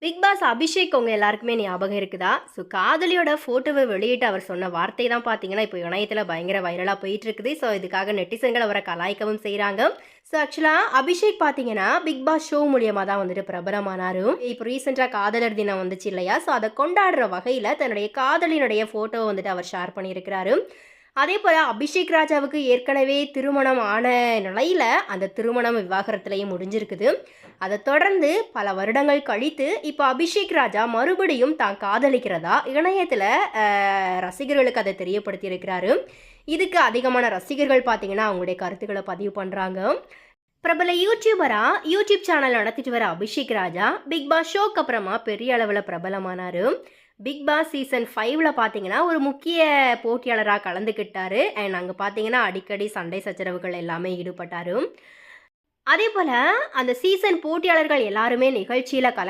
Big pass Abhishek உங்க எல்லாருக்குமே ஞாபகம் இருக்குதா? ஸோ காதலியோட ஃபோட்டோவ வெளியிட்டு அவர் சொன்ன வார்த்தை தான் பார்த்தீங்கன்னா, இப்போ இணையத்தில பயங்கர வைரலா போயிட்டு இருக்குது. ஸோ இதுக்காக நெட்டிசன்கள் அவர கலாய்க்கவும் செய்றாங்க. ஸோ ஆக்சுவலா அபிஷேக் பார்த்தீங்கன்னா, பிக் பாஸ் ஷோ மூலியமா தான் வந்துட்டு பிரபலமானாரு. இப்போ ரீசென்ட்டா காதலர் தினம் வந்துச்சு இல்லையா? ஸோ அத கொண்டாடுற வகையில தன்னுடைய காதலியினுடைய ஃபோட்டோவ வந்துட்டு அவர் ஷேர் பண்ணியிருக்கிறாரு. அதேபோல அபிஷேக் ராஜாவுக்கு ஏற்கனவே திருமணம் ஆன நிலையில, அந்த திருமணம் விவாகரத்துலயும் முடிஞ்சிருக்குது. அத தொடர்ந்து பல வருடங்கள் கழித்து, இப்ப அபிஷேக் ராஜா மறுபடியும் தான் காதலிக்கிறதா இணையத்தில ரசிகர்களுக்கு அத தெரியப்படுத்தியிருக்கிறாரு. இதுக்கு அதிகமான ரசிகர்கள் பார்த்தீங்கன்னா, அவங்களுடைய கருத்துக்கள பதிவு பண்றாங்க. பிரபல யூடியூபரா யூடியூப் சேனல் நடத்திட்டு வர அபிஷேக் ராஜா, பிக் பாஸ் ஷோக்கு அப்புறமா பெரிய அளவுல பிரபலமானாரு. பிக் பாஸ் சீசன் 5ல பார்த்தீங்கன்னா, ஒரு முக்கிய போட்டியாளரா கலந்துக்கிட்டாரு. அண்ட் அங்க பார்த்தீங்கன்னா, அடிக்கடி சண்டை சச்சரவுகள் எல்லாமே ஈடுபட்டாரு. அதேபோல அந்த சீசன் போட்டியாளர்கள் எல்லாருமே நிகழ்ச்சியில